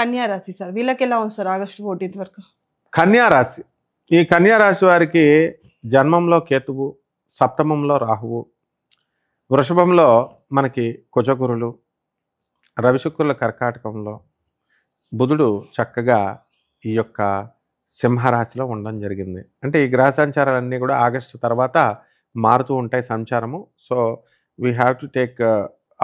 కన్యా రాశి సార్. వీళ్ళకెలా ఉంది sir August 14 వరకు? కన్యా రాశి. ఈ కన్యా రాశి వారికి జన్మంలో కేతువు, సప్తమంలో రాహువు, వృషభంలో మనకి కుజగురులు, రవిశుక్రుల కర్కాటకంలో, బుధుడు చక్కగా ఈ యొక్క సింహరాశిలో ఉండడం జరిగింది. అంటే ఈ గ్రహ సంచారాలన్నీ కూడా ఆగస్టు తర్వాత మారుతూ ఉంటాయి సంచారము. So we have to take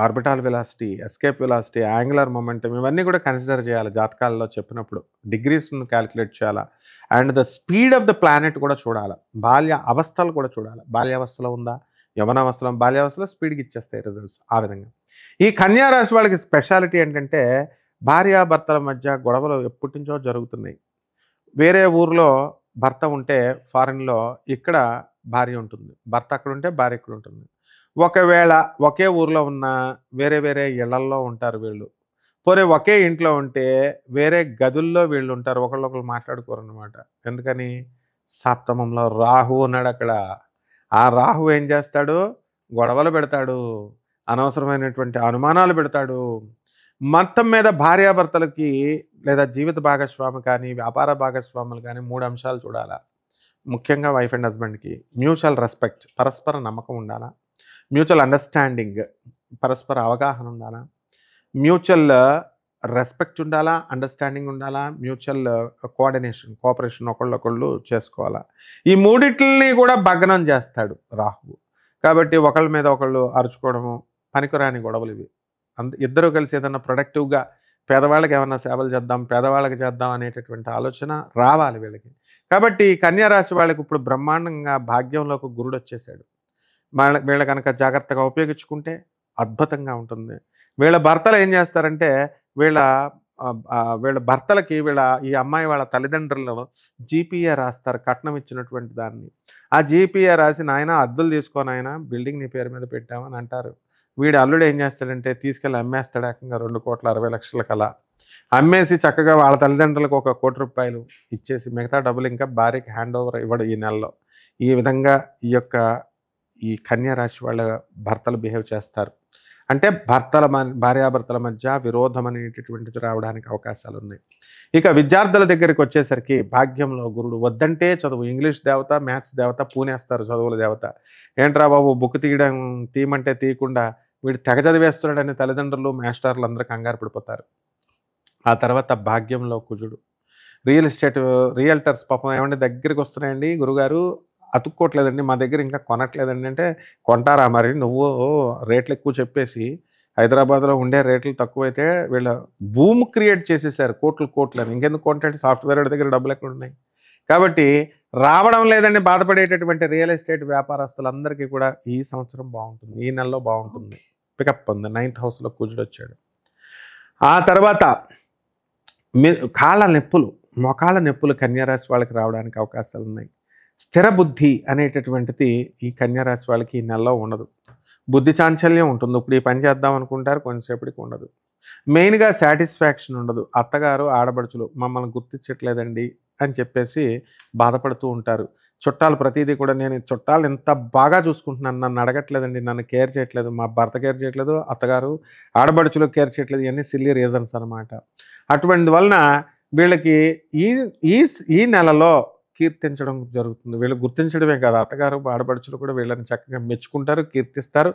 orbital velocity, escape velocity, angular momentum ఇవన్నీ కూడా కన్సిడర్ చేయాలి జాతకాలలో చెప్పినప్పుడు. డిగ్రీస్ను క్యాలిక్యులేట్ చేయాలా and the speed of the planet కూడా చూడాలి. బాల్య అవస్థలు కూడా చూడాలి. బాల్యావస్థలో ఉందా, యవనావస్థలో, బాల్యావస్థలో స్పీడ్గా ఇచ్చేస్తాయి రిజల్ట్స్. ఆ విధంగా ఈ కన్యా రాశి వాళ్ళకి స్పెషాలిటీ ఏంటంటే భార్యాభర్తల మధ్య గొడవలు ఎప్పటి నుంచో జరుగుతున్నాయి. వేరే ఊర్లో భర్త ఉంటే ఫారిన్లో, ఇక్కడ భార్య ఉంటుంది. భర్త అక్కడ ఉంటే భార్య ఇక్కడ ఉంటుంది. ఒకవేళ ఒకే ఊర్లో ఉన్న వేరే వేరే ఇళ్లల్లో ఉంటారు వీళ్ళు. పోనీ ఒకే ఇంట్లో ఉంటే వేరే గదుల్లో వీళ్ళు ఉంటారు. ఒకళ్ళొకళ్ళు మాట్లాడుకోరు అనమాట. ఎందుకని? సప్తమంలో రాహు ఉన్నాడు అక్కడ. ఆ రాహు ఏం చేస్తాడు? గొడవలు పెడతాడు, అనవసరమైనటువంటి అనుమానాలు పెడతాడు. మొత్తం మీద భార్యాభర్తలకి లేదా జీవిత భాగస్వామి కానీ వ్యాపార భాగస్వాములు కానీ 3 అంశాలు చూడాలా. ముఖ్యంగా వైఫ్ అండ్ హస్బెండ్కి మ్యూచువల్ రెస్పెక్ట్, పరస్పర నమ్మకం ఉండాలా. మ్యూచువల్ అండర్స్టాండింగ్, పరస్పర అవగాహన ఉండాలా. మ్యూచువల్ రెస్పెక్ట్ ఉండాలా, అండర్స్టాండింగ్ ఉండాలా. మ్యూచువల్ కోఆర్డినేషన్, కోఆపరేషన్ ఒకళ్ళొకళ్ళు చేసుకోవాలా. ఈ మూడిట్లని కూడా భగ్నం చేస్తాడు రాహువు. కాబట్టి ఒకళ్ళ మీద ఒకళ్ళు అరుచుకోవడము, పనికిరాని గొడవలు ఇవి. ఇద్దరు కలిసి ఏదన్నా ప్రొడక్టివ్గా పేదవాళ్ళకి ఏమన్నా సేవలు చేద్దాం, పేదవాళ్ళకి చేద్దాం అనేటటువంటి ఆలోచన రావాలి వీళ్ళకి. కాబట్టి కన్యా రాశి వాళ్ళకి ఇప్పుడు బ్రహ్మాండంగా భాగ్యంలోకి గురుడు వచ్చేసాడు. వీళ్ళ కనుక జాగ్రత్తగా ఉపయోగించుకుంటే అద్భుతంగా ఉంటుంది. వీళ్ళ భర్తలు ఏం చేస్తారంటే వీళ్ళ భర్తలకి ఈ అమ్మాయి వాళ్ళ తల్లిదండ్రులు జీపీఏ రాస్తారు, కట్నం ఇచ్చినటువంటి దాన్ని. ఆ జీపీఏ రాసి, నాయన అద్దులు తీసుకొని ఆయన బిల్డింగ్ నీ పేరు మీద పెట్టామని అంటారు. వీడు అల్లుడు ఏం చేస్తాడంటే తీసుకెళ్ళి అమ్మేస్తాడు. ఏకంగా 2,60,00,000 కలా అమ్మేసి చక్కగా వాళ్ళ తల్లిదండ్రులకు 1,00,00,000 రూపాయలు ఇచ్చేసి మిగతా డబ్బులు ఇంకా భార్యకి హ్యాండ్ ఓవర్ ఇవ్వడు ఈ నెలలో. ఈ విధంగా ఈ కన్యా రాశి వాళ్ళ భర్తలు బిహేవ్ చేస్తారు. అంటే భార్యాభర్తల మధ్య విరోధం అనేటటువంటిది రావడానికి అవకాశాలు ఉన్నాయి. ఇక విద్యార్థుల దగ్గరికి వచ్చేసరికి భాగ్యంలో గురుడు. వద్దంటే చదువు, ఇంగ్లీష్ దేవత, మ్యాథ్స్ దేవత పూనేస్తారు చదువుల దేవత. ఏంట్రా బాబు బుక్ తీయమంటే తీయకుండా వీడు తెగ చదివేస్తున్నాడని తల్లిదండ్రులు, మాస్టర్లు అందరూ కంగారు పడిపోతారు. ఆ తర్వాత భాగ్యంలో కుజుడు. రియల్ ఎస్టేట్ రియల్టర్స్ పాపం ఏమంటే దగ్గరికి వస్తున్నాయండి గురుగారు, అతుక్కోవట్లేదండి, మా దగ్గర ఇంకా కొనట్లేదండి అంటే, కొంటారా మరి? నువ్వు రేట్లు ఎక్కువ చెప్పేసి హైదరాబాద్లో ఉండే రేట్లు తక్కువైతే వీళ్ళ భూమి క్రియేట్ చేసేసారు కోట్లు అని. ఇంకెందుకు కొంటే సాఫ్ట్వేర్ దగ్గర డబ్బులు ఎక్కడ ఉన్నాయి? కాబట్టి రావడం లేదని బాధపడేటటువంటి రియల్ ఎస్టేట్ వ్యాపారస్తులందరికీ కూడా ఈ సంవత్సరం బాగుంటుంది, ఈ నెలలో బాగుంటుంది. పికప్ ఉంది. 9th హౌస్లో కుజుడు వచ్చాడు. ఆ తర్వాత కాళ్ళ నొప్పులు, మోకాళ్ళ నొప్పులు కన్యారాశి వాళ్ళకి రావడానికి అవకాశాలు ఉన్నాయి. స్థిర బుద్ధి అనేటటువంటిది ఈ కన్యా రాశి వాళ్ళకి ఈ నెలలో ఉండదు. బుద్ధి చాంచల్యం ఉంటుంది. ఇప్పుడు ఈ పని చేద్దాం అనుకుంటారు, కొంచెంసేపటికి ఉండదు. మెయిన్గా సాటిస్ఫాక్షన్ ఉండదు. అత్తగారు, ఆడబడుచులు మమ్మల్ని గుర్తించట్లేదండి అని చెప్పేసి బాధపడుతూ ఉంటారు. చుట్టాలు ప్రతిదీ కూడా, నేను చుట్టాలు ఎంత బాగా చూసుకుంటున్నాను, నన్ను అడగట్లేదండి, నన్ను కేర్ చేయట్లేదు, మా భర్త కేర్ చేయట్లేదు, అత్తగారు ఆడబడుచులు కేర్ చేయట్లేదు, ఇవన్నీ సిల్లీ రీజన్స్ అనమాట. అటువంటి వలన వీళ్ళకి ఈ నెలలో కీర్తించడం జరుగుతుంది. వీళ్ళు గుర్తించడమే కాదు, అత్తగారు ఆడపడుచులు కూడా వీళ్ళని చక్కగా మెచ్చుకుంటారు, కీర్తిస్తారు.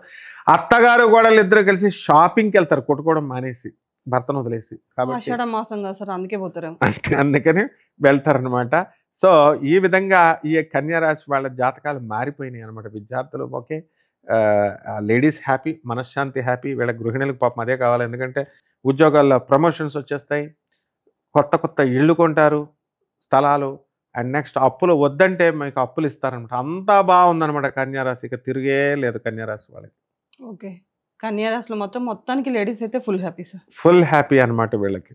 అత్తగారు కూడా ఇద్దరు కలిసి షాపింగ్కి వెళ్తారు, కొట్టుకోవడం మానేసి, భర్తను వదిలేసి. కాబట్టి అందుకని వెళ్తారనమాట. సో ఈ విధంగా ఈ కన్యా రాశి వాళ్ళ జాతకాలు మారిపోయినాయి అనమాట. విద్యార్థులు ఓకే, లేడీస్ హ్యాపీ, మనశ్శాంతి హ్యాపీ. వీళ్ళ గృహిణులకు పాపం అదే కావాలి. ఎందుకంటే ఉద్యోగాల్లో ప్రమోషన్స్ వచ్చేస్తాయి, కొత్త ఇళ్ళు కొంటారు, స్థలాలు. అండ్ నెక్స్ట్ అప్పులు వద్దంటే మీకు అప్పులు ఇస్తారనమాట. అంతా బాగుందనమాట కన్యా రాశి. ఇక తిరిగే లేదు కన్యా రాశి వాళ్ళకి. ఓకే, కన్యా రాశిలో మొత్తానికి లేడీస్ అయితే full happy sir. Full happy అనమాట వీళ్ళకి.